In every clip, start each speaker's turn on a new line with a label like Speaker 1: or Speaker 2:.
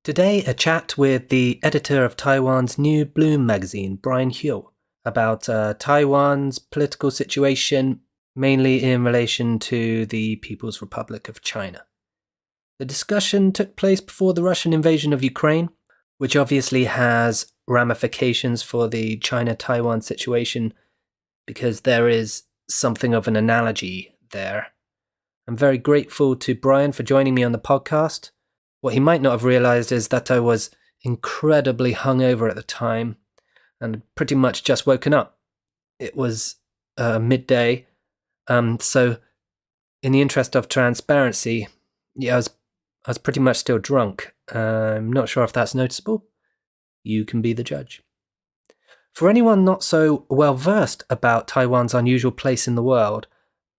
Speaker 1: Today, a chat with the editor of Taiwan's new Bloom magazine, Brian Hioe, about Taiwan's political situation, mainly in relation to the People's Republic of China. The discussion took place before the Russian invasion of Ukraine, which obviously has ramifications for the China-Taiwan situation because there is something of an analogy there. I'm very grateful to Brian for joining me on the podcast. What he might not have realized is that I was incredibly hungover at the time and pretty much just woken up. It was midday, so in the interest of transparency, I was pretty much still drunk. I'm not sure if that's noticeable. You can be the judge. For anyone not so well versed about Taiwan's unusual place in the world,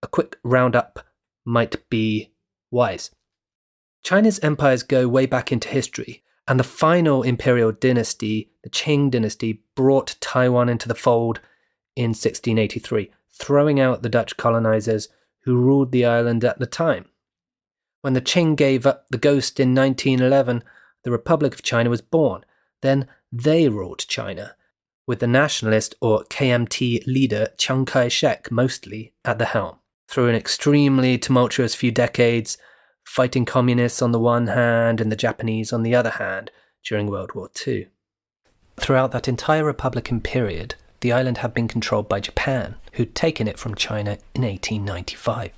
Speaker 1: a quick roundup might be wise. China's empires go way back into history, and the final imperial dynasty, the Qing dynasty, brought Taiwan into the fold in 1683, throwing out the Dutch colonizers who ruled the island at the time. When the Qing gave up the ghost in 1911, the Republic of China was born. Then they ruled China, with the nationalist or KMT leader Chiang Kai-shek mostly at the helm. Through an extremely tumultuous few decades, fighting communists on the one hand and the Japanese on the other hand during World War II. Throughout that entire Republican period, the island had been controlled by Japan, who'd taken it from China in 1895.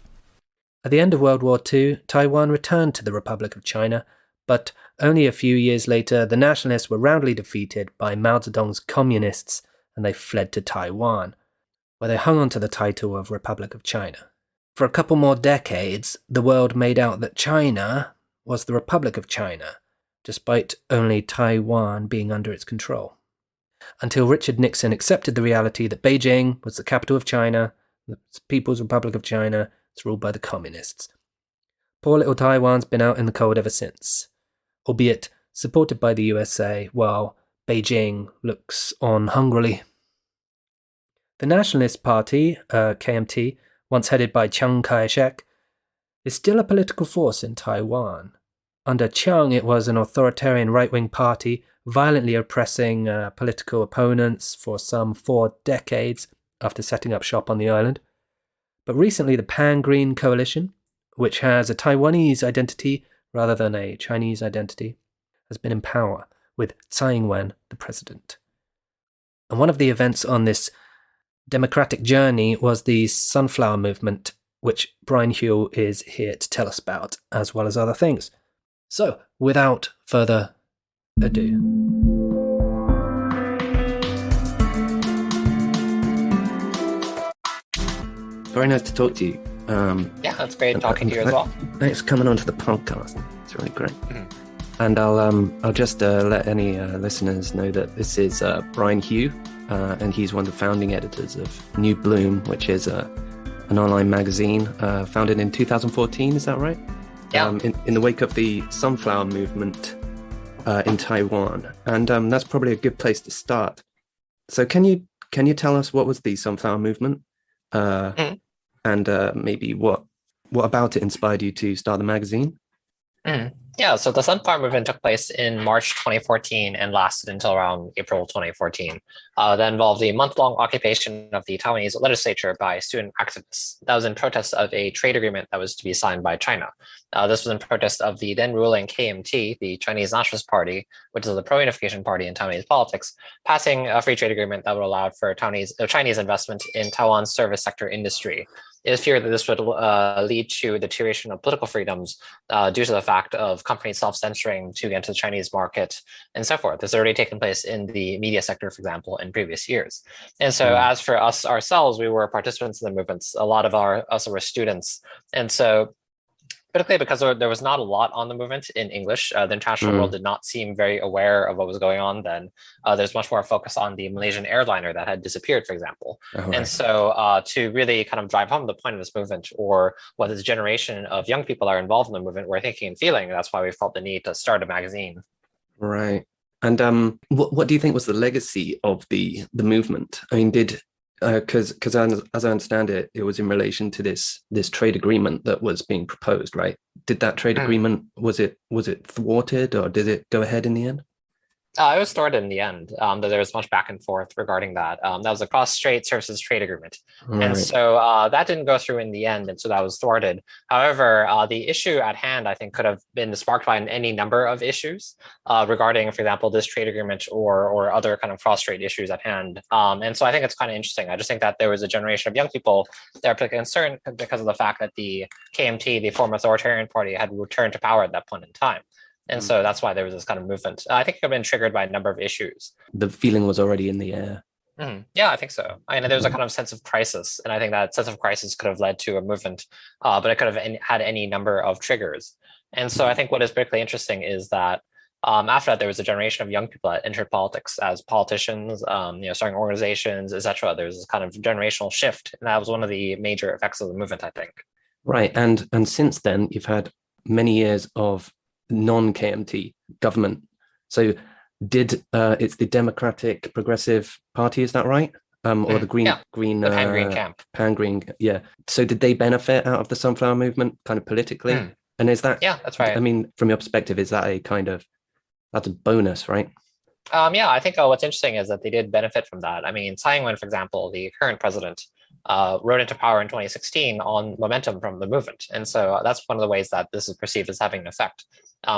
Speaker 1: At the end of World War II, Taiwan returned to the Republic of China, but only a few years later, the nationalists were roundly defeated by Mao Zedong's communists and they fled to Taiwan, where they hung on to the title of Republic of China. For a couple more decades, the world made out that China was the Republic of China, despite only Taiwan being under its control. Until Richard Nixon accepted the reality that Beijing was the capital of China, the People's Republic of China, it's ruled by the communists. Poor little Taiwan's been out in the cold ever since, albeit supported by the USA, while Beijing looks on hungrily. The Nationalist Party, KMT, once headed by Chiang Kai-shek, is still a political force in Taiwan. Under Chiang, it was an authoritarian right-wing party, violently oppressing political opponents for some 4 decades after setting up shop on the island. But recently, the Pan-Green Coalition, which has a Taiwanese identity rather than a Chinese identity, has been in power, with Tsai Ing-wen the president. And one of the events on this democratic journey was the Sunflower Movement, which Brian Hioe is here to tell us about, as well as other things. So, without further ado. Very nice to talk to you.
Speaker 2: Yeah, that's great talking to you as well.
Speaker 1: Thanks for coming onto the podcast. It's really great. And I'll just let any listeners know that this is Brian Hioe, and he's one of the founding editors of New Bloom, which is an online magazine founded in 2014. Is that right?
Speaker 2: Yeah.
Speaker 1: In the wake of the Sunflower Movement in Taiwan, and that's probably a good place to start. So, can you tell us what was the Sunflower Movement, and maybe what about it inspired you to start the magazine?
Speaker 2: Yeah, so the Sunflower Movement took place in March 2014 and lasted until around April 2014. That involved the month-long occupation of the Taiwanese legislature by student activists. That was in protest of a trade agreement that was to be signed by China. This was in protest of the then ruling KMT, the Chinese Nationalist Party, which is the pro-unification party in Taiwanese politics, passing a free trade agreement that would allow for Chinese investment in Taiwan's service sector industry. It is feared that this would lead to deterioration of political freedoms due to the fact of companies self-censoring to enter the Chinese market and so forth. This has already taken place in the media sector, for example, in previous years. And so as for us ourselves, we were participants in the movements. A lot of us were students. And so particularly because there was not a lot on the movement in English. The international world did not seem very aware of what was going on then. There's much more focus on the Malaysian airliner that had disappeared, for example. And so to really kind of drive home the point of this movement, or what this generation of young people are involved in the movement were thinking and feeling, that's why we felt the need to start a magazine.
Speaker 1: Right. And what do you think was the legacy of the movement? I mean, did Because as I understand it, it was in relation to this trade agreement that was being proposed, right? Did that trade agreement, was it thwarted, or did it go ahead in the end?
Speaker 2: It was thwarted in the end. That there was much back and forth regarding that. That was a cross-strait services trade agreement, and
Speaker 1: Right.
Speaker 2: so that didn't go through in the end, and so that was thwarted. However, the issue at hand, I think, could have been sparked by any number of issues regarding, for example, this trade agreement or other kind of cross-strait issues at hand. And so I think it's kind of interesting. I just think that there was a generation of young people that are particularly concerned because of the fact that the KMT, the former authoritarian party, had returned to power at that point in time. And so that's why there was this kind of movement. I think it had been triggered by a number of issues.
Speaker 1: The feeling was already in the air.
Speaker 2: Yeah, I think so. I mean, there was a kind of sense of crisis, and I think that sense of crisis could have led to a movement, but it could have had any number of triggers. And so I think what is particularly interesting is that after that, there was a generation of young people that entered politics as politicians, starting organizations, etc. There was this kind of generational shift, and that was one of the major effects of the movement, I think.
Speaker 1: Right. And since then, you've had many years of non-KMT government. So it's the Democratic Progressive Party, is that right? Or the
Speaker 2: Yeah,
Speaker 1: Green
Speaker 2: the Pan Green camp.
Speaker 1: Pan Green, yeah. So did they benefit out of the Sunflower Movement kind of politically? And is that,
Speaker 2: Yeah, that's
Speaker 1: I
Speaker 2: right.
Speaker 1: mean, from your perspective, is that that's a bonus, right?
Speaker 2: Yeah, I think what's interesting is that they did benefit from that. I mean, Tsai Ing-wen, for example, the current president, rode into power in 2016 on momentum from the movement. And so that's one of the ways that this is perceived as having an effect.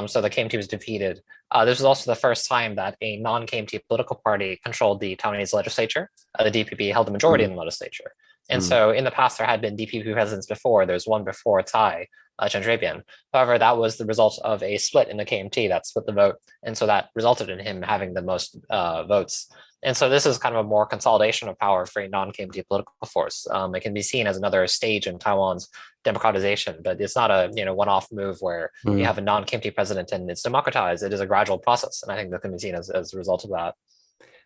Speaker 2: So the KMT was defeated. This was also the first time that a non-KMT political party controlled the Taiwanese legislature. The DPP held the majority in the legislature. And so in the past, there had been DPP presidents before. There's one before Tsai, Chen Shui-bian. However, that was the result of a split in the KMT that split the vote. And so that resulted in him having the most votes. And so this is kind of a more consolidation of power for a non-KMT political force. It can be seen as another stage in Taiwan's democratization, but it's not a one-off move where you have a non-KMT president and it's democratized. It is a gradual process, and I think that can be seen as a result of that.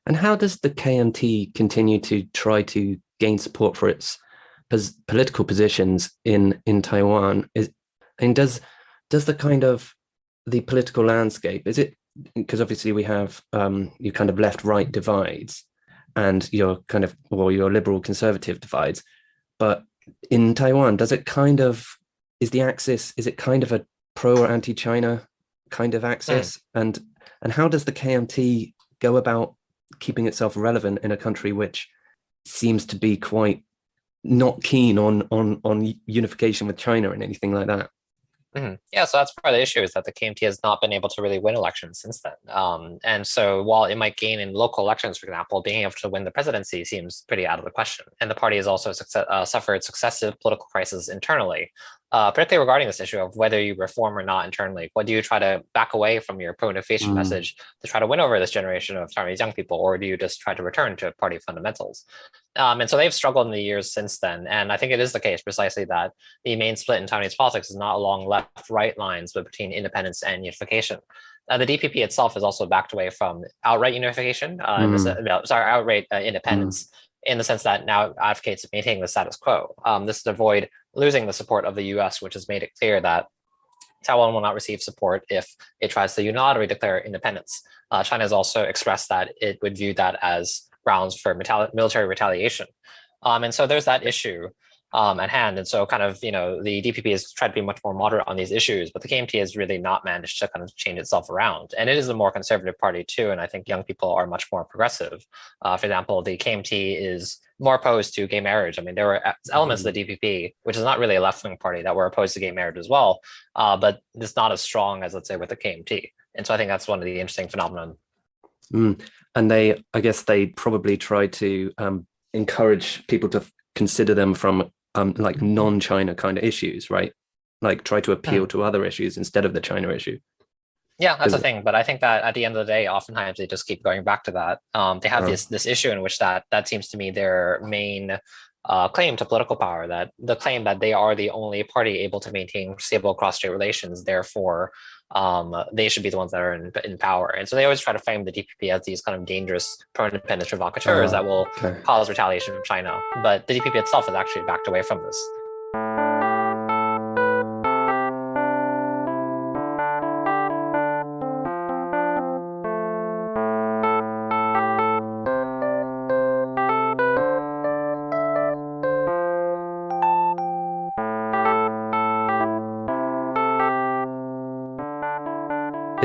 Speaker 1: And how does the KMT continue to try to gain support for its political positions in Taiwan? And does the kind of the political landscape, is it, because obviously we have your kind of left-right divides and your kind of, or your liberal conservative divides, but in Taiwan, does it kind of, is the axis, is it kind of a pro or anti-China kind of axis? And how does the KMT go about keeping itself relevant in a country which seems to be quite not keen on unification with China and anything like that?
Speaker 2: Yeah, so that's part of the issue is that the KMT has not been able to really win elections since then. And so while it might gain in local elections, for example, being able to win the presidency seems pretty out of the question. And the party has also suffered successive political crises internally, particularly regarding this issue of whether you reform or not internally. What do you try to back away from your pro-unification message to try to win over this generation of Taiwanese young people, or do you just try to return to party fundamentals? And so they've struggled in the years since then. And I think it is the case precisely that the main split in Taiwanese politics is not along left-right lines, but between independence and unification. The DPP itself has also backed away from outright unification, outright independence, in the sense that now advocates maintaining the status quo. This is to avoid losing the support of the US, which has made it clear that Taiwan will not receive support if it tries to unilaterally declare independence. China has also expressed that it would view that as grounds for military retaliation. And so there's that issue at hand. And so kind of, the DPP has tried to be much more moderate on these issues, but the KMT has really not managed to kind of change itself around. And it is a more conservative party too. And I think young people are much more progressive. For example, the KMT is more opposed to gay marriage. I mean, there were elements of the DPP, which is not really a left-wing party, that were opposed to gay marriage as well, but it's not as strong as, let's say, with the KMT. And so I think that's one of the interesting phenomenon.
Speaker 1: And I guess they probably try to encourage people to consider them from like non-China kind of issues, right? Like try to appeal to other issues instead of the China issue.
Speaker 2: Yeah, that's the thing. But I think that at the end of the day, oftentimes they just keep going back to that. They have this issue in which that seems to me their main claim to political power, that the claim that they are the only party able to maintain stable cross-strait relations, therefore they should be the ones that are in power. And so they always try to frame the DPP as these kind of dangerous pro-independence provocateurs that will cause retaliation from China. But the DPP itself has actually backed away from this.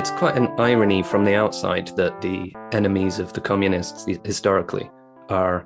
Speaker 1: it's quite an irony from the outside that the enemies of the communists historically are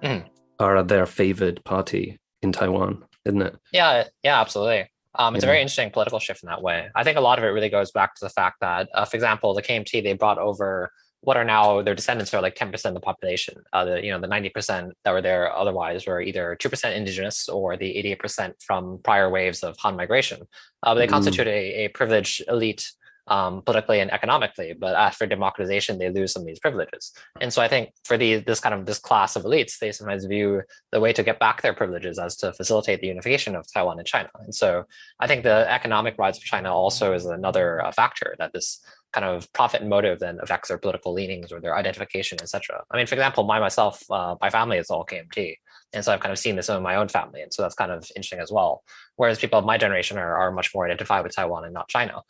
Speaker 1: their favored party in Taiwan, isn't it?
Speaker 2: Yeah, absolutely. It's a very interesting political shift in that way. I think a lot of it really goes back to the fact that, for example, the KMT, they brought over what are now their descendants are like 10% of the population. The 90% that were there otherwise were either 2% indigenous or the 88% from prior waves of Han migration. But they constitute a privileged elite politically and economically, but after democratization, they lose some of these privileges. And so I think for this class of elites, they sometimes view the way to get back their privileges as to facilitate the unification of Taiwan and China. And so I think the economic rise of China also is another factor that this kind of profit motive then affects their political leanings or their identification, etc. I mean, for example, myself, my family is all KMT. And so I've kind of seen this in my own family. And so that's kind of interesting as well. Whereas people of my generation are much more identified with Taiwan and not China.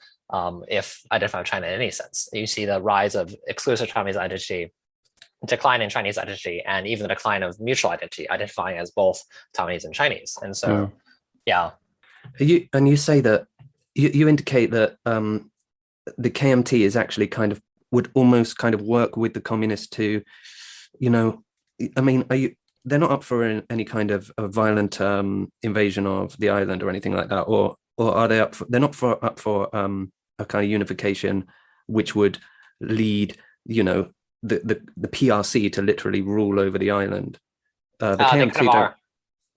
Speaker 2: If identify with China in any sense, you see the rise of exclusive Chinese identity, decline in Chinese identity, and even the decline of mutual identity, identifying as both Taiwanese and Chinese. And so, yeah.
Speaker 1: You say that you indicate that the KMT is actually would almost work with the communists to, I mean, they're not up for any kind of a violent invasion of the island or anything like that, or are they up for? They're not up for a kind of unification, which would lead, the PRC to literally rule over the island. The KMT
Speaker 2: kind of are.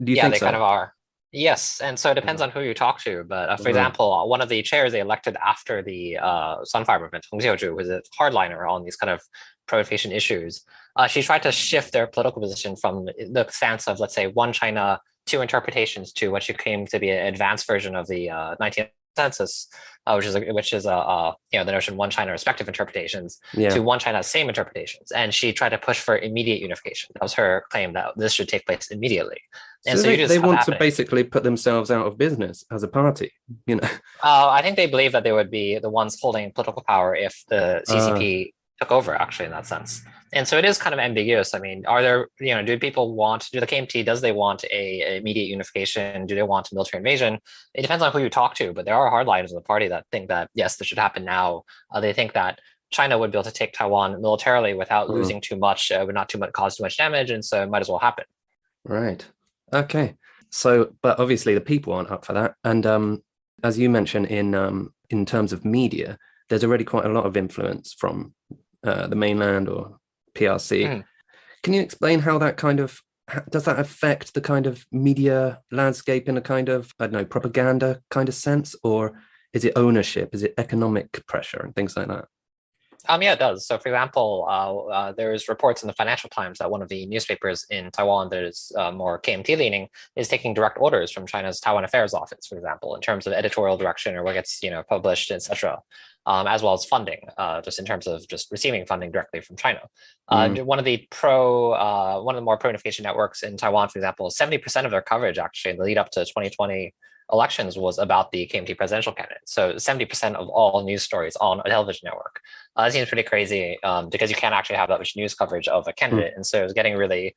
Speaker 1: Do you think
Speaker 2: they
Speaker 1: so?
Speaker 2: kind of are. Yes, and so it depends on who you talk to. But for example, one of the chairs they elected after the Sunfire Movement, Hong Xiuju, was a hardliner on these kind of pro-invasion issues. She tried to shift their political position from the stance of, let's say, one China, two interpretations, to what she claimed to be an advanced version of the 19th census, which is the notion one China respective interpretations, to one China same interpretations. And she tried to push for immediate unification. That was her claim, that this should take place immediately. And
Speaker 1: so they want to basically put themselves out of business as a party,
Speaker 2: I think they believe that they would be the ones holding political power if the CCP took over, actually, in that sense. And so it is kind of ambiguous. I mean, are there, do the KMT, does they want a immediate unification? Do they want a military invasion? It depends on who you talk to, but there are hardliners in the party that think that, yes, this should happen now. They think that China would be able to take Taiwan militarily without losing too much, would not cause too much damage, and so it might as well happen.
Speaker 1: Right. Okay. So, but obviously the people aren't up for that. And as you mentioned, in terms of media, there's already quite a lot of influence from the mainland or PRC. Can you explain how that does that affect the kind of media landscape in a kind of, I don't know, propaganda kind of sense? Or is it ownership? Is it economic pressure and things like that?
Speaker 2: Yeah, it does. So, for example, there's reports in the Financial Times that one of the newspapers in Taiwan that is more KMT leaning is taking direct orders from China's Taiwan Affairs Office, for example, in terms of editorial direction or what gets published, etc., as well as funding, just in terms of just receiving funding directly from China. One of the more pro-unification networks in Taiwan, for example, 70% of their coverage actually in the lead up to 2020 elections was about the KMT presidential candidate. So 70% of all news stories on a television network. That seems pretty crazy because you can't actually have that much news coverage of a candidate. And so it's getting really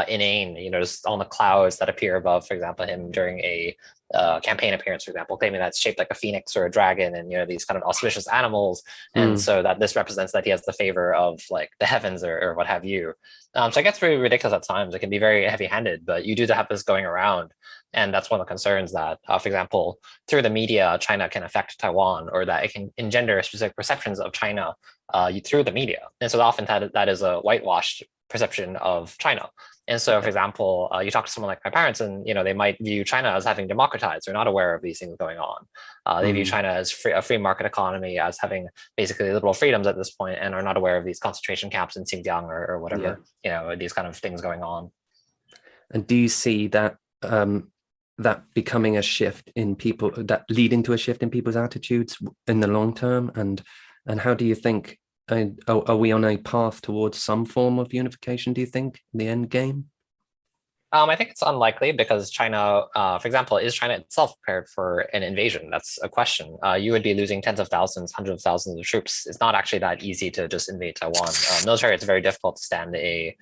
Speaker 2: inane, just on the clouds that appear above, for example, him during a campaign appearance, for example, claiming that's shaped like a phoenix or a dragon and, these kind of auspicious animals. And so that this represents that he has the favor of like the heavens or what have you. So it gets really ridiculous at times. It can be very heavy handed, but you do have this going around. And that's one of the concerns that, for example, through the media, China can affect Taiwan, or that it can engender specific perceptions of China through the media. And so often that is a whitewashed perception of China. And so, for example, you talk to someone like my parents and, they might view China as having democratized. They're not aware of these things going on. They view China as a free market economy, as having basically liberal freedoms at this point, and are not aware of these concentration camps in Xinjiang or whatever, these kind of things going on.
Speaker 1: And do you see that that becoming a shift in people, that leading to a shift in people's attitudes in the long term? And how do you think, are we on a path towards some form of unification, do you think, in the end game?
Speaker 2: I think it's unlikely because China, for example, is China itself prepared for an invasion? That's a question. You would be losing tens of thousands, hundreds of thousands of troops. It's not actually that easy to just invade Taiwan. Military, it's very difficult to stand a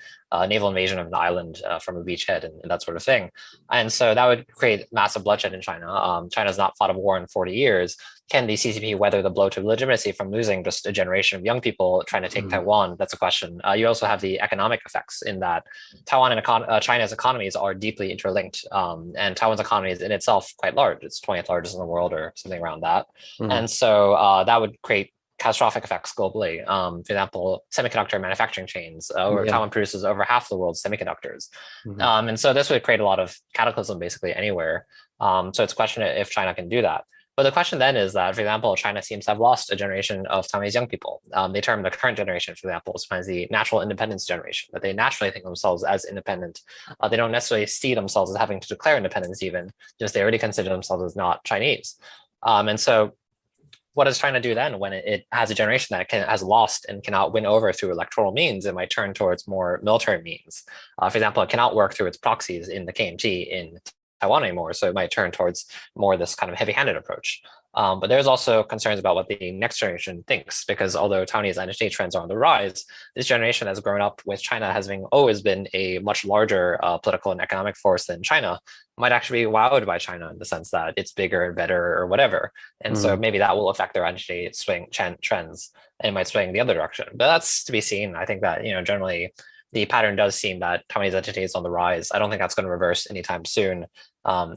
Speaker 2: naval invasion of an island from a beachhead and that sort of thing. And so that would create massive bloodshed in China. China's not fought a war in 40 years. can the CCP weather the blow to legitimacy from losing just a generation of young people trying to take Taiwan? That's a question. You also have the economic effects in that Taiwan and China's economies are deeply interlinked, and Taiwan's economy is in itself quite large. It's 20th largest in the world or something around that. And so that would create catastrophic effects globally. For example, semiconductor manufacturing chains, where Taiwan produces over half the world's semiconductors. And so this would create a lot of cataclysm basically anywhere. So it's a question if China can do that. But the question then is that, for example, China seems to have lost a generation of Taiwanese young people. They term the current generation, for example, sometimes the natural independence generation, that they naturally think themselves as independent. They don't necessarily see themselves as having to declare independence even, just they already consider themselves as not Chinese. And so what does China do then when it has a generation that has lost and cannot win over through electoral means? It might turn towards more military means. For example, it cannot work through its proxies in the KMT in Taiwan anymore, so it might turn towards more this kind of heavy-handed approach. But there's also concerns about what the next generation thinks, because although Taiwanese identity trends are on the rise, this generation has grown up with China having always been a much larger political and economic force than China, might actually be wowed by China in the sense that it's bigger and better or whatever. And so maybe that will affect their identity trends and might swing the other direction. But that's to be seen. I think that, generally the pattern does seem that Taiwanese identity is on the rise. I don't think that's going to reverse anytime soon,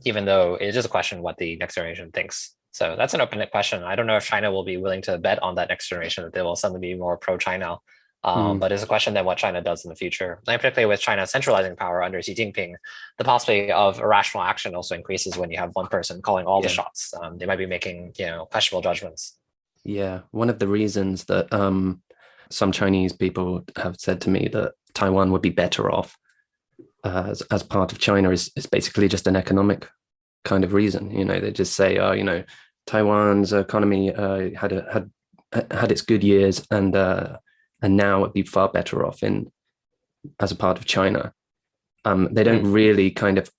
Speaker 2: even though it is a question what the next generation thinks. So that's an open question. I don't know if China will be willing to bet on that next generation, that they will suddenly be more pro-China. But it's a question then what China does in the future. And particularly with China centralizing power under Xi Jinping, the possibility of irrational action also increases when you have one person calling all the shots. They might be making, questionable judgments.
Speaker 1: Yeah, one of the reasons that some Chinese people have said to me that Taiwan would be better off as part of China is basically just an economic kind of reason. They just say, Taiwan's economy had its good years, and now it'd be far better off as a part of China. They don't really kind of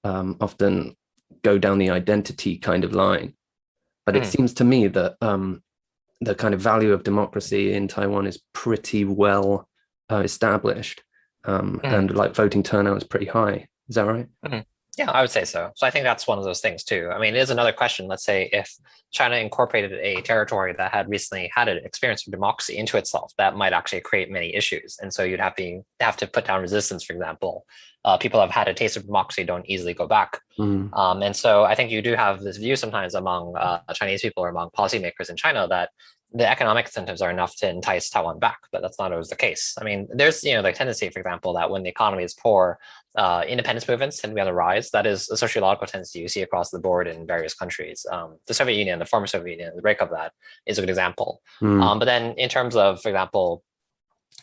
Speaker 1: often go down the identity kind of line, but it seems to me that the kind of value of democracy in Taiwan is pretty well established, and like voting turnout is pretty high. Is that right?
Speaker 2: Yeah, I would say so. So I think that's one of those things too. I mean, it is another question. Let's say if China incorporated a territory that had recently had an experience of democracy into itself, that might actually create many issues. And so you'd have to put down resistance, for example. People have had a taste of democracy, don't easily go back. And so I think you do have this view sometimes among Chinese people or among policymakers in China that the economic incentives are enough to entice Taiwan back, but that's not always the case. I mean, there's the tendency, for example, that when the economy is poor, independence movements tend to be on the rise. That is a sociological tendency you see across the board in various countries. The Soviet Union, the former Soviet Union, the breakup of that is a good example. But then in terms of, for example,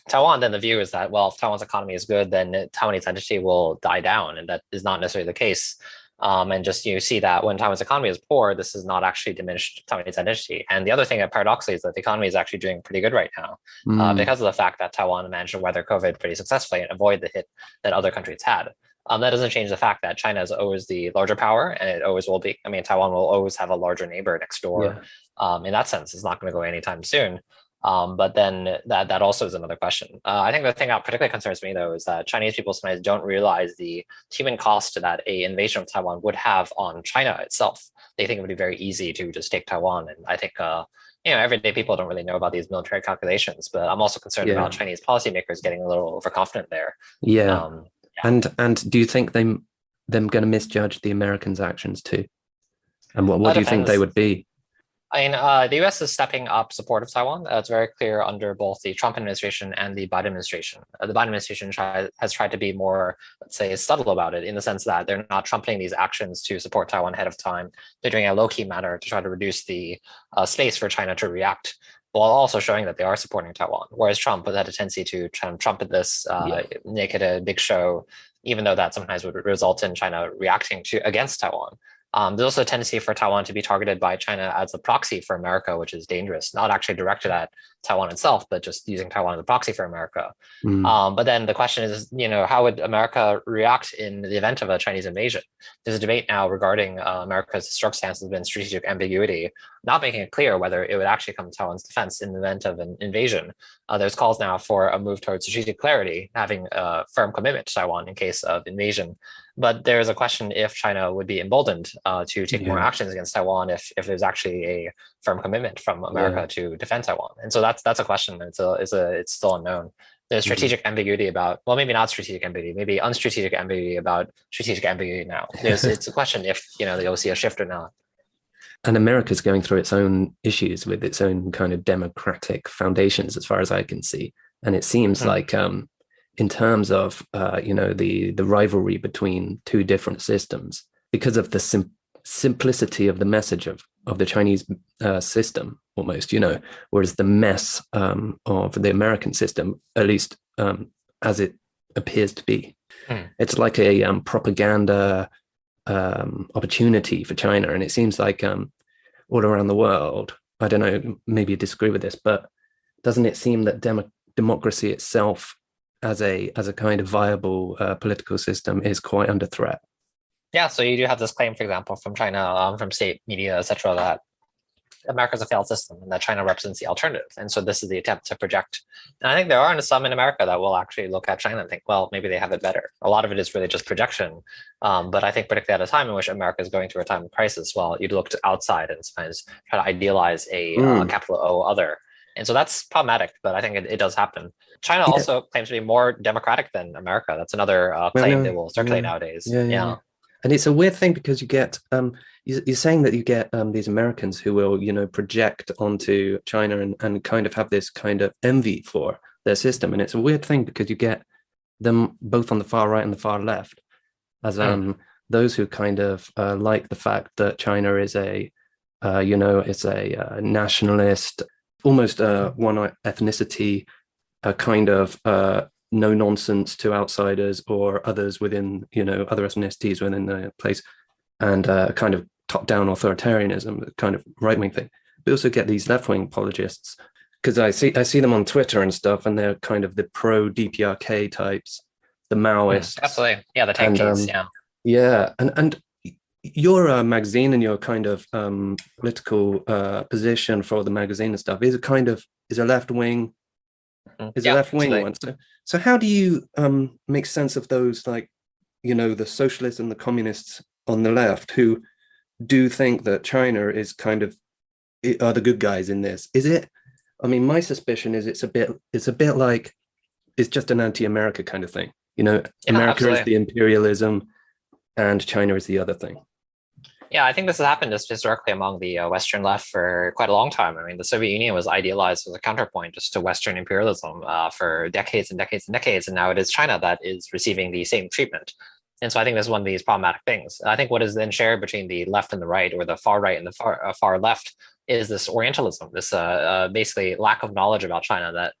Speaker 2: Taiwan, then the view is that, well, if Taiwan's economy is good, then Taiwanese identity will die down, and that is not necessarily the case. And just you see that when Taiwan's economy is poor, this is not actually diminished Taiwanese identity. And the other thing that paradoxically is that the economy is actually doing pretty good right now because of the fact that Taiwan managed to weather COVID pretty successfully and avoid the hit that other countries had. That doesn't change the fact that China is always the larger power, and it always will be. I mean, Taiwan will always have a larger neighbor next door. In that sense, it's not going to go anytime soon. But then that also is another question. I think the thing that particularly concerns me, though, is that Chinese people sometimes don't realize the human cost that a invasion of Taiwan would have on China itself. They think it would be very easy to just take Taiwan. And I think, everyday people don't really know about these military calculations, but I'm also concerned about Chinese policymakers getting a little overconfident there.
Speaker 1: And do you think them going to misjudge the Americans' actions too? And what do you think they would be?
Speaker 2: I mean, the U.S. is stepping up support of Taiwan. It's very clear under both the Trump administration and the Biden administration. The Biden administration has tried to be more, let's say, subtle about it in the sense that they're not trumpeting these actions to support Taiwan ahead of time. They're doing a low-key manner to try to reduce the space for China to react, while also showing that they are supporting Taiwan. Whereas Trump had a tendency to try and trumpet this, make it a big show, even though that sometimes would result in China reacting against Taiwan. There's also a tendency for Taiwan to be targeted by China as a proxy for America, which is dangerous, not actually directed at Taiwan itself, but just using Taiwan as a proxy for America. But then the question is, how would America react in the event of a Chinese invasion? There's a debate now regarding America's historic stance has been strategic ambiguity, not making it clear whether it would actually come to Taiwan's defense in the event of an invasion. There's calls now for a move towards strategic clarity, having a firm commitment to Taiwan in case of invasion. But there's a question if China would be emboldened to take more actions against Taiwan if there's actually a firm commitment from America to defend Taiwan. And so that's a question. It's still unknown. There's strategic ambiguity about, well, maybe not strategic ambiguity, maybe unstrategic ambiguity about strategic ambiguity now. It's a question if you'll see a shift or not.
Speaker 1: And America's going through its own issues with its own kind of democratic foundations, as far as I can see. And it seems like in terms of the rivalry between two different systems, because of the simplicity of the message of the Chinese system, almost, whereas the mess of the American system, at least as it appears to be, it's like a propaganda opportunity for China. And it seems like all around the world, I don't know, maybe you disagree with this, but doesn't it seem that democracy itself as a kind of viable political system is quite under threat?
Speaker 2: Yeah, so you do have this claim, for example, from China, from state media, etc., that America's a failed system and that China represents the alternative. And so this is the attempt to project. And I think there are some in America that will actually look at China and think, well, maybe they have it better. A lot of it is really just projection. But I think particularly at a time in which America is going through a time of crisis, well, you'd look to outside and sometimes try to idealize a capital O other. And so that's problematic, but I think it does happen. China also claims to be more democratic than America. That's another claim that will circulate nowadays. Yeah.
Speaker 1: And it's a weird thing because you get, you're saying that you get these Americans who will, project onto China and kind of have this kind of envy for their system. And it's a weird thing because you get them both on the far right and the far left as those who kind of like the fact that China is it's a nationalist, almost one ethnicity, a kind of no nonsense to outsiders or others within, other ethnicities within the place, and kind of top-down authoritarianism, kind of right-wing thing. We also get these left-wing apologists because I see them on Twitter and stuff, and they're kind of the pro-DPRK types, the Maoists.
Speaker 2: Absolutely, yeah, the tankies,
Speaker 1: and your magazine and your kind of political position for the magazine and stuff is a left-wing. Is a left-wing one. So how do you make sense of those, like, the socialists and the communists on the left who do think that China is are the good guys in this? Is it? I mean, my suspicion is it's a bit like it's just an anti-America kind of thing. America absolutely. Is the imperialism, and China is the other thing.
Speaker 2: Yeah, I think this has happened just historically among the Western left for quite a long time. I mean, the Soviet Union was idealized as a counterpoint just to Western imperialism for decades and decades and decades, and now it is China that is receiving the same treatment. And so I think this is one of these problematic things. I think what is then shared between the left and the right, or the far right and the far left, is this Orientalism, this basically lack of knowledge about China that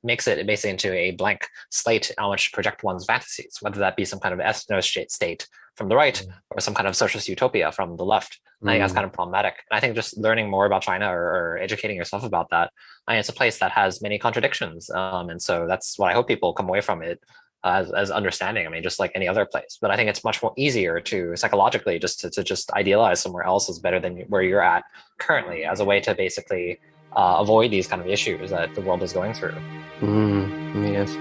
Speaker 2: makes it basically into a blank slate on which to project one's fantasies, whether that be some kind of ethno-state from the right or some kind of socialist utopia from the left. I think that's kind of problematic. And I think just learning more about China or educating yourself about that, it's a place that has many contradictions. And so that's what I hope people come away from it as understanding. I mean, just like any other place. But I think it's much more easier to psychologically to just idealize somewhere else is better than where you're at currently, as a way to basically avoid these kind of issues that the world is going through.
Speaker 1: Yes.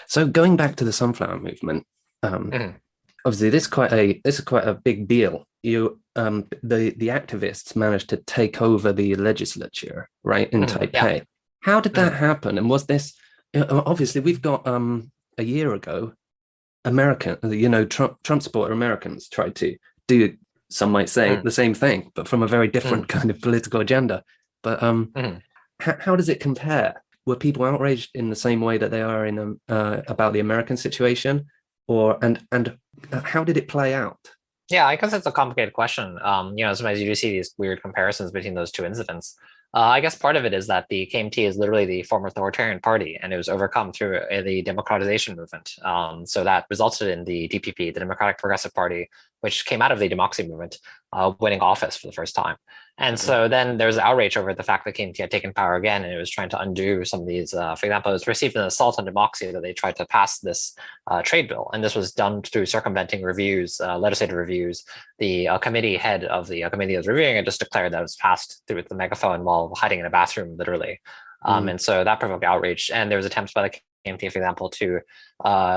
Speaker 1: So going back to the sunflower movement, obviously this is quite a big deal. The activists managed to take over the legislature, right, in Taipei. Yeah. How did that happen? And was this obviously we've got a year ago, Trump supporter Americans tried to do, some might say, the same thing, but from a very different kind of political agenda. But how does it compare? Were people outraged in the same way that they are in about the American situation, and how did it play out?
Speaker 2: Yeah, I guess it's a complicated question. Sometimes you do see these weird comparisons between those two incidents. I guess part of it is that the KMT is literally the former authoritarian party, and it was overcome through the democratization movement. So that resulted in the DPP, the Democratic Progressive Party, which came out of the democracy movement, winning office for the first time. And so then there was outrage over the fact that KMT had taken power again, and it was trying to undo some of these. For example, it was perceived an assault on democracy that they tried to pass this trade bill, and this was done through circumventing reviews, legislative reviews. The committee head of the committee that was reviewing it just declared that it was passed through the megaphone while hiding in a bathroom, literally. And so that provoked outrage. And there was attempts by the KMT, for example, to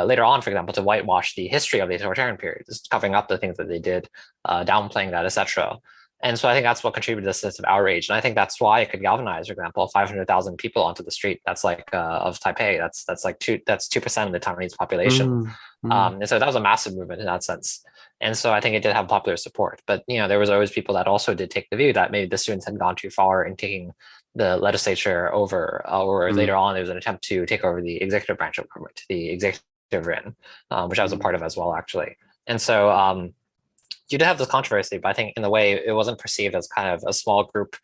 Speaker 2: later on, for example, to whitewash the history of the authoritarian period, just covering up the things that they did, downplaying that, etc. And so I think that's what contributed to this sense of outrage. And I think that's why it could galvanize, for example, 500,000 people onto the street. That's like of Taipei. That's like 2% of the Taiwanese population. And so that was a massive movement in that sense. And so I think it did have popular support. But there was always people that also did take the view that maybe the students had gone too far in taking the legislature over, or later on there was an attempt to take over the executive branch of government, the executive branch, which I was a part of as well, actually. And so you did have this controversy, but I think in a way it wasn't perceived as kind of a small group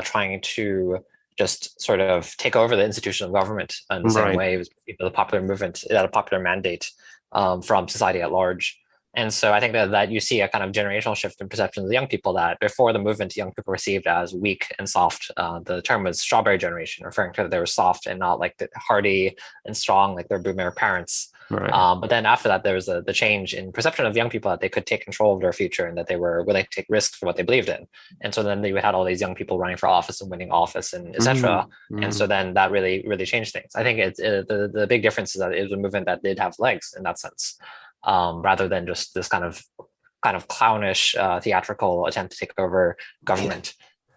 Speaker 2: trying to just sort of take over the institution of government in the same way. It was the popular movement, it had a popular mandate from society at large. And so I think that you see a kind of generational shift in perceptions of young people that before the movement, young people perceived as weak and soft. The term was strawberry generation, referring to that they were soft and not like hardy and strong like their boomer parents. But then after that, there was the change in perception of young people that they could take control of their future and that they were willing to take risks for what they believed in. And so then you had all these young people running for office and winning office and etc. And so then that really, really changed things. I think the big difference is that it was a movement that did have legs in that sense. Rather than just this kind of clownish theatrical attempt to take over government,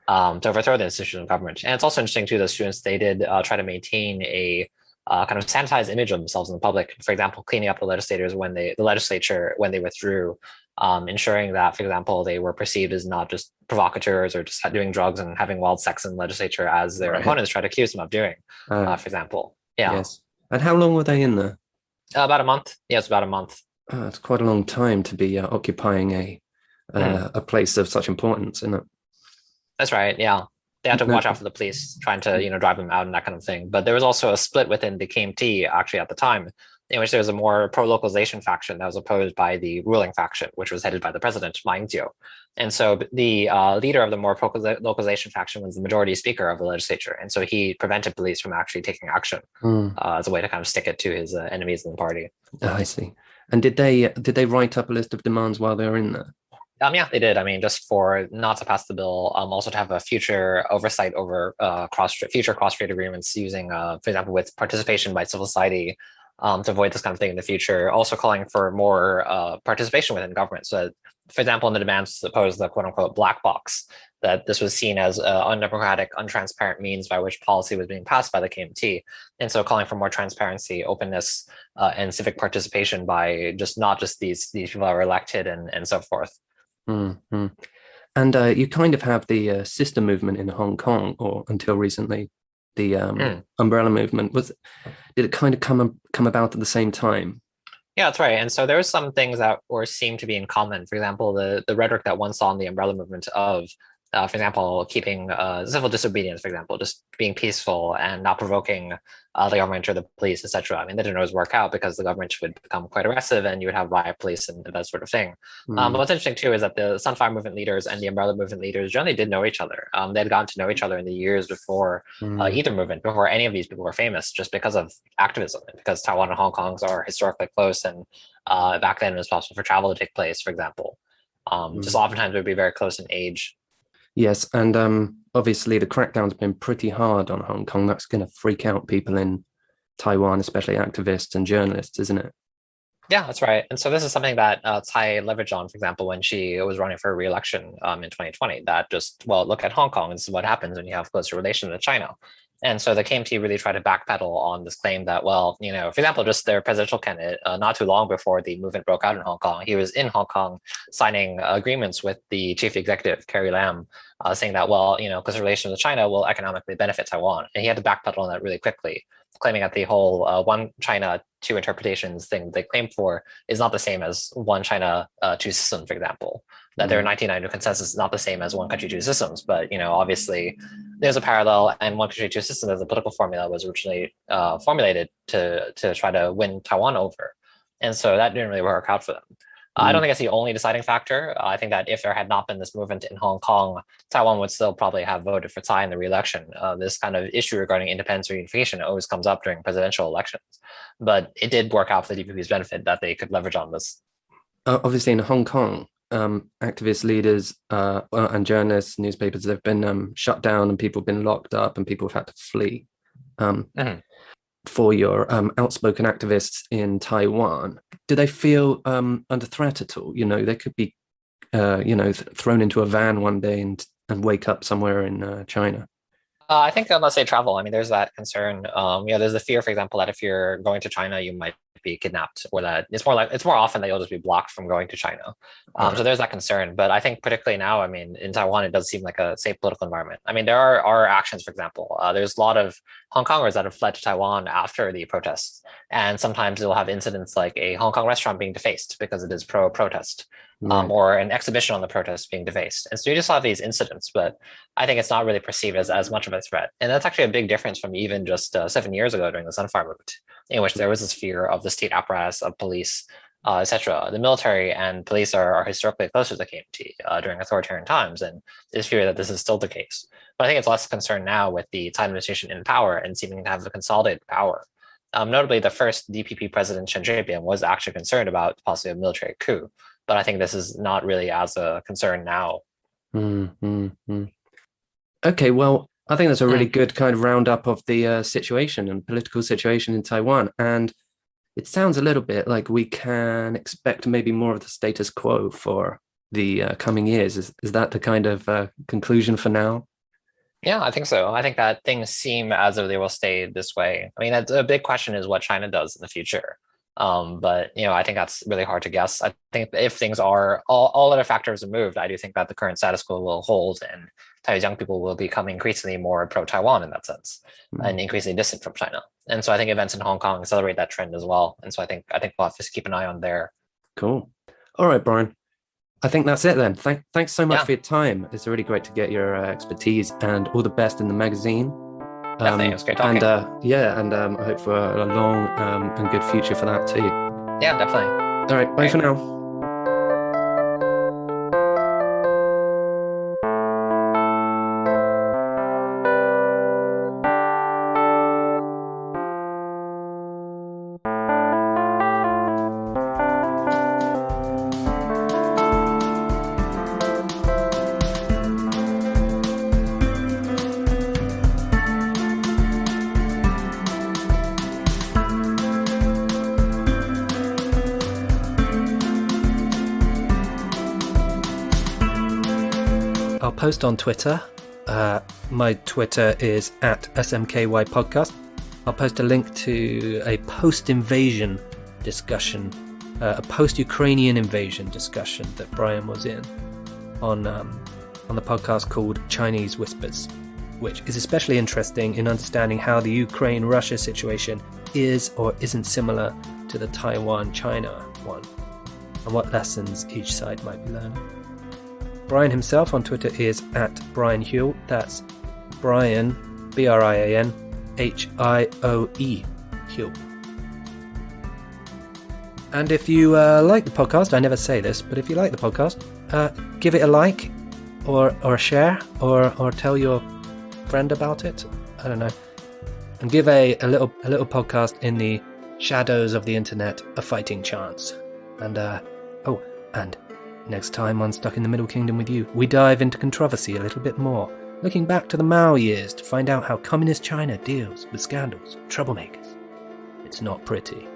Speaker 2: to overthrow the institution of government. And it's also interesting too, the students, they did try to maintain a kind of sanitized image of themselves in the public. For example, cleaning up the legislature when they withdrew, ensuring that, for example, they were perceived as not just provocateurs or just doing drugs and having wild sex in the legislature as their opponents tried to accuse them of doing, for example.
Speaker 1: Yes. And how long were they in there?
Speaker 2: About a month. Yeah, it's about a month.
Speaker 1: It's quite a long time to be occupying a place of such importance, isn't it?
Speaker 2: That's right. Yeah, they had to watch out for the police trying to drive them out and that kind of thing. But there was also a split within the KMT actually at the time, in which there was a more pro-localization faction that was opposed by the ruling faction, which was headed by the president, Ma Ying-jeou. And so the leader of the more pro-localization faction was the majority speaker of the legislature. And so he prevented police from actually taking action as a way to kind of stick it to his enemies in the party.
Speaker 1: I see. And did they write up a list of demands while they were in there?
Speaker 2: Yeah, they did. I mean, just for not to pass the bill, also to have a future oversight over future cross-strait agreements using, for example, with participation by civil society, to avoid this kind of thing in the future. Also calling for more participation within government. So, for example, in the demands to oppose the quote-unquote black box, that this was seen as undemocratic, untransparent means by which policy was being passed by the KMT. And so calling for more transparency, openness, and civic participation by not just these people that were elected and so forth.
Speaker 1: Mm-hmm. And you kind of have the sister movement in Hong Kong, or until recently, the umbrella movement. Did it kind of come about at the same time?
Speaker 2: Yeah, that's right. And so there were some things that seemed to be in common. For example, the rhetoric that one saw in the umbrella movement of, for example, keeping civil disobedience, for example, just being peaceful and not provoking the government or the police, etc. I mean, that didn't always work out because the government would become quite aggressive and you would have riot police and that sort of thing. But what's interesting too is that the Sunflower Movement leaders and the umbrella movement leaders generally did know each other. They had gotten to know each other in the years before either movement, before any of these people were famous, just because of activism and because Taiwan and Hong Kong are historically close, and back then it was possible for travel to take place, for example. Just oftentimes it would be very close in age.
Speaker 1: Yes, and obviously the crackdown's been pretty hard on Hong Kong. That's going to freak out people in Taiwan, especially activists and journalists, isn't it?
Speaker 2: Yeah, that's right. And so this is something that Tsai leveraged on, for example, when she was running for re-election in 2020, that look at Hong Kong. This is what happens when you have closer relations with China. And so the KMT really tried to backpedal on this claim that, for example, just their presidential candidate, not too long before the movement broke out in Hong Kong, he was in Hong Kong signing agreements with the chief executive, Carrie Lam, saying that, because relations with China will economically benefit Taiwan. And he had to backpedal on that really quickly, claiming that the whole one China, two interpretations thing they claim for is not the same as one China, two systems, for example. that their 1992 consensus is not the same as one country, two systems. But, obviously there's a parallel, and one country, two systems as a political formula was originally formulated to try to win Taiwan over. And so that didn't really work out for them. I don't think it's the only deciding factor. I think that if there had not been this movement in Hong Kong, Taiwan would still probably have voted for Tsai in the re-election. This kind of issue regarding independence or unification always comes up during presidential elections. But it did work out for the DPP's benefit that they could leverage on this.
Speaker 1: Obviously, in Hong Kong, activist leaders and journalists, newspapers, they've been shut down, and people have been locked up, and people have had to flee. For your outspoken activists in Taiwan, do they feel under threat at all? They could be, thrown into a van one day and wake up somewhere in China.
Speaker 2: I think unless they travel, there's that concern. There's the fear, for example, that if you're going to China, you might be kidnapped, or that it's more often that you'll just be blocked from going to China. So there's that concern. But I think particularly now, in Taiwan, it does seem like a safe political environment. There are actions, for example, there's a lot of Hong Kongers that have fled to Taiwan after the protests. And sometimes you'll have incidents like a Hong Kong restaurant being defaced because it is pro-protest. Or an exhibition on the protest being defaced. And so you just have these incidents, but I think it's not really perceived as much of a threat. And that's actually a big difference from even just 7 years ago during the Sunfire Movement, in which there was this fear of the state apparatus, of police, etc. The military and police are historically closer to the KMT during authoritarian times, and there's fear that this is still the case. But I think it's less concern now with the Tsai administration in power and seeming to have the consolidated power. Notably, the first DPP president, Chen Shui-bian, was actually concerned about possibly a military coup. But I think this is not really as a concern now.
Speaker 1: Okay, well, I think that's a really good kind of roundup of the situation and political situation in Taiwan. And it sounds a little bit like we can expect maybe more of the status quo for the coming years. Is that the kind of conclusion for now?
Speaker 2: Yeah, I think so. I think that things seem as though they will stay this way. That's a big question is what China does in the future. But I think that's really hard to guess. I think if things are all other factors removed, I do think that the current status quo will hold, and Taiwanese young people will become increasingly more pro-Taiwan in that sense, and increasingly distant from China. And so I think events in Hong Kong accelerate that trend as well. And so I think we'll have to keep an eye on there. Cool.
Speaker 1: All right, Brian. I think that's it then. Thanks so much for your time. It's really great to get your expertise, and all the best in the magazine.
Speaker 2: Definitely, it was great talking.
Speaker 1: And I hope for a long and good future for that too.
Speaker 2: Yeah, definitely.
Speaker 1: All right, bye for now. I'll post on Twitter. My Twitter is @SMKY Podcast. I'll post a link to a post-invasion discussion, a post-Ukrainian invasion discussion that Brian was in on the podcast called Chinese Whispers, which is especially interesting in understanding how the Ukraine-Russia situation is or isn't similar to the Taiwan-China one, and what lessons each side might be learning. Brian himself on Twitter is @Brian Hioe. That's Brian, Brian, Hioe, Hioe. And if you like the podcast, I never say this, but if you like the podcast, give it a like, or a share, or tell your friend about it. I don't know, and give a little podcast in the shadows of the internet a fighting chance. And and next time on Stuck in the Middle Kingdom with you, we dive into controversy a little bit more, looking back to the Mao years to find out how communist China deals with scandals and troublemakers. It's not pretty.